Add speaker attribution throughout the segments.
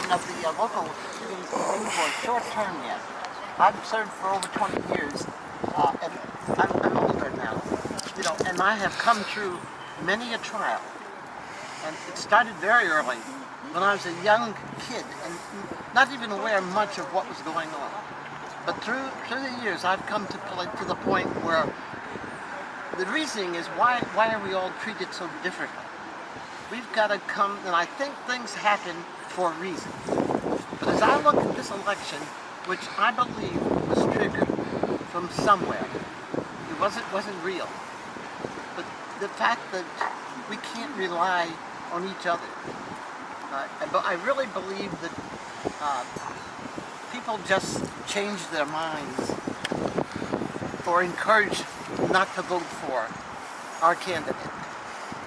Speaker 1: election of the local city board short term yet. I've served for over 20 years, and I'm older now, and I have come through many a trial. And it started very early, when I was a young kid and not even aware much of what was going on. But through the years, I've come to the point where the reasoning is why are we all treated so differently? We've got to come, and I think things happen for a reason. But as I look at this election, which I believe was triggered from somewhere, it wasn't real. But the fact that we can't rely on each other. I really believe that people just change their minds or encouraged not to vote for our candidate.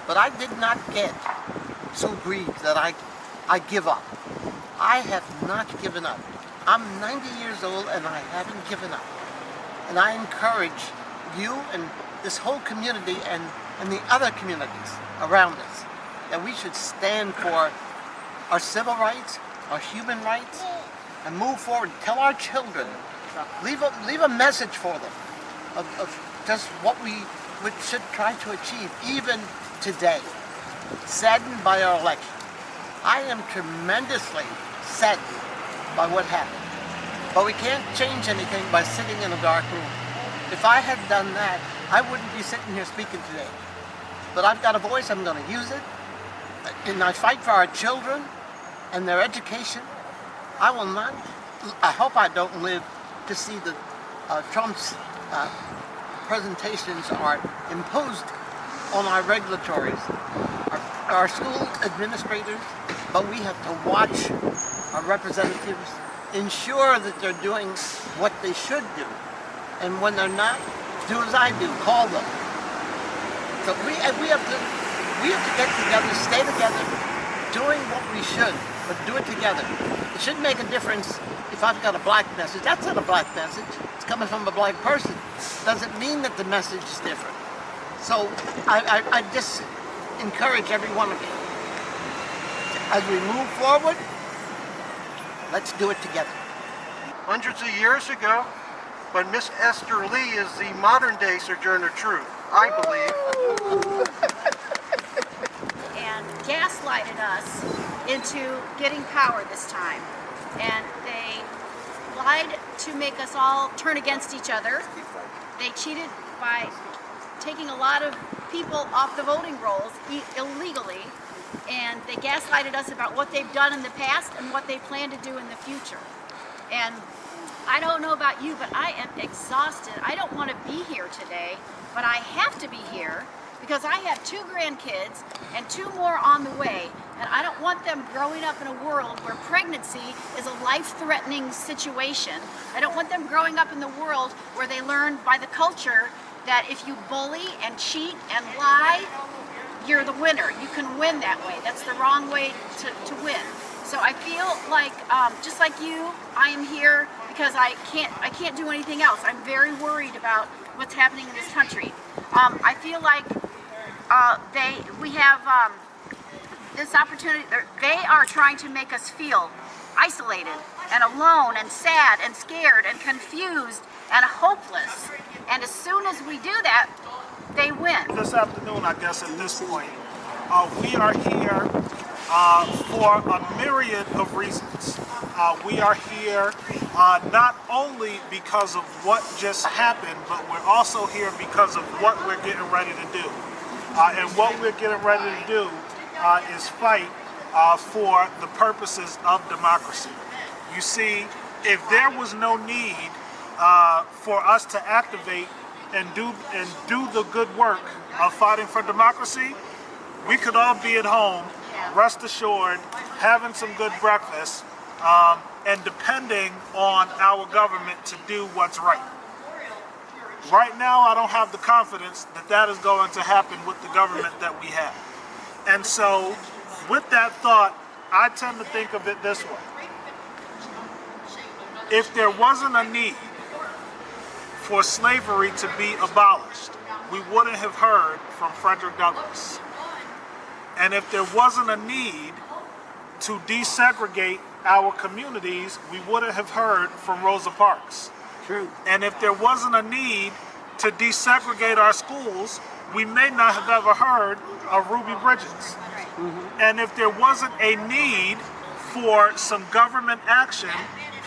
Speaker 1: But I did not get so grieved that I give up. I have not given up. I'm 90 years old and I haven't given up. And I encourage you and this whole community and the other communities around us that we should stand for our civil rights, our human rights, and move forward. Tell our children, leave a message for them of just what we should try to achieve, even today. Saddened by our election. I am tremendously saddened by what happened. But we can't change anything by sitting in a dark room. If I had done that, I wouldn't be sitting here speaking today. But I've got a voice, I'm going to use it. And I fight for our children and their education. I hope I don't live to see the Trump's presentations are imposed on our regulatories, our school administrators, but we have to watch our representatives, ensure that they're doing what they should do. And when they're not, do as I do, call them. So we have to get together, stay together, doing what we should, but do it together. It shouldn't make a difference if I've got a black message. That's not a black message. It's coming from a black person. Doesn't mean that the message is different. So I just encourage every one of you, as we move forward, let's do it together.
Speaker 2: Hundreds of years ago, but Miss Esther Lee is the modern-day Sojourner Truth, I believe.
Speaker 3: And gaslighted us into getting power this time. And they lied to make us all turn against each other. They cheated by taking a lot of people off the voting rolls illegally. And they gaslighted us about what they've done in the past and what they plan to do in the future. And I don't know about you, but I am exhausted. I don't want to be here today, but I have to be here because I have 2 grandkids and 2 more on the way, and I don't want them growing up in a world where pregnancy is a life-threatening situation. I don't want them growing up in the world where they learn by the culture that if you bully and cheat and lie, you're the winner. You can win that way. That's the wrong way to win. So I feel like, just like you, I am here because I can't do anything else. I'm very worried about what's happening in this country. I feel like we have this opportunity. They are trying to make us feel isolated and alone and sad and scared and confused and hopeless. And as soon as we do that, they win.
Speaker 4: This afternoon, I guess at this point, we are here for a myriad of reasons. We are here not only because of what just happened, but we're also here because of what we're getting ready to do. And what we're getting ready to do is fight for the purposes of democracy. You see, if there was no need for us to activate and do the good work of fighting for democracy, we could all be at home, rest assured, having some good breakfast, and depending on our government to do what's right. Right now, I don't have the confidence that that is going to happen with the government that we have. And so, with that thought, I tend to think of it this way. If there wasn't a need for slavery to be abolished, we wouldn't have heard from Frederick Douglass. And if there wasn't a need to desegregate our communities, we wouldn't have heard from Rosa Parks.
Speaker 1: True.
Speaker 4: And if there wasn't a need to desegregate our schools, we may not have ever heard of Ruby Bridges. And if there wasn't a need for some government action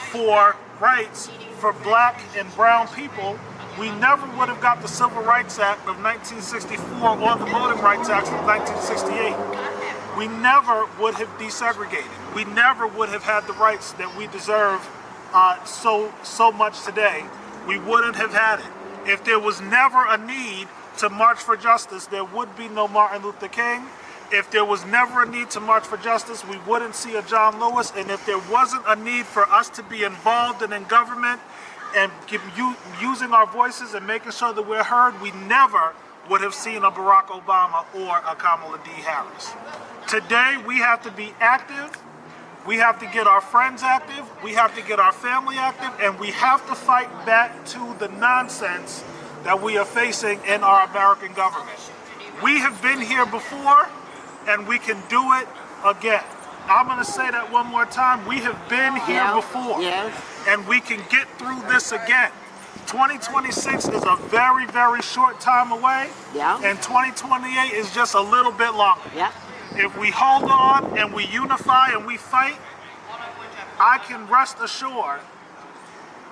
Speaker 4: for rights for black and brown people, we never would have got the Civil Rights Act of 1964 or the Voting Rights Act of 1968. We never would have desegregated. We never would have had the rights that we deserve so much today. We wouldn't have had it. If there was never a need to march for justice, there would be no Martin Luther King. If there was never a need to march for justice, we wouldn't see a John Lewis. And if there wasn't a need for us to be involved and in government and using our voices and making sure that we're heard, we never would have seen a Barack Obama or a Kamala D. Harris. Today, we have to be active. We have to get our friends active. We have to get our family active. And we have to fight back to the nonsense that we are facing in our American government. We have been here before, and we can do it again. I'm going to say that one more time. We have been here before, and we can get through this again. 2026 is a very, very short time away, and 2028 is just a little bit longer. If we hold on and we unify and we fight, I can rest assured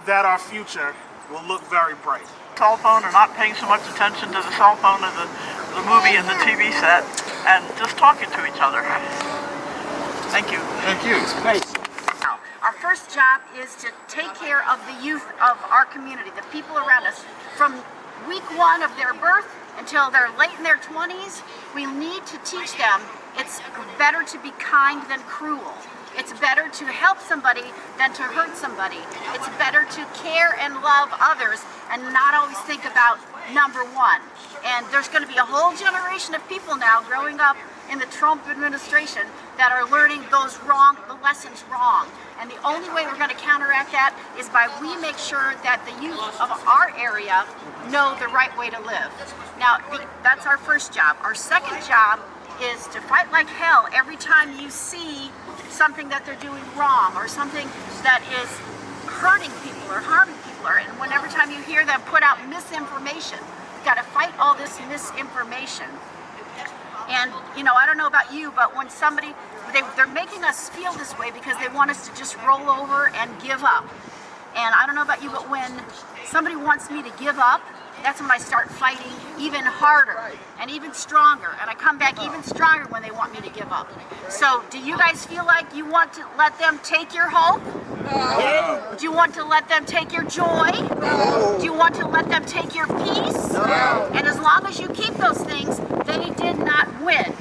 Speaker 4: that our future will look very bright.
Speaker 5: Cell phone or not paying so much attention to the cell phone or the movie and the TV set and just talking to each other. Thank you.
Speaker 2: Thank you.
Speaker 1: Great.
Speaker 3: Our first job is to take care of the youth of our community, the people around us. From week one of their birth until they're late in their 20s, we need to teach them it's better to be kind than cruel. It's better to help somebody than to hurt somebody. It's better to care and love others and not always think about number one. And there's going to be a whole generation of people now growing up in the Trump administration that are learning the lessons wrong. And the only way we're going to counteract that is by we make sure that the youth of our area know the right way to live. Now, that's our first job. Our second job is to fight like hell every time you see something that they're doing wrong or something that is hurting people or harming people, and every time you hear them put out misinformation, you've got to fight all this misinformation. And I don't know about you, but when they're making us feel this way because they want us to just roll over and give up. And I don't know about you, but when somebody wants me to give up, that's when I start fighting even harder and even stronger. And I come back even stronger when they want me to give up. So do you guys feel like you want to let them take your hope? No. Do you want to let them take your joy? No. Do you want to let them take your peace? No. And as long as you keep those things, they did not win.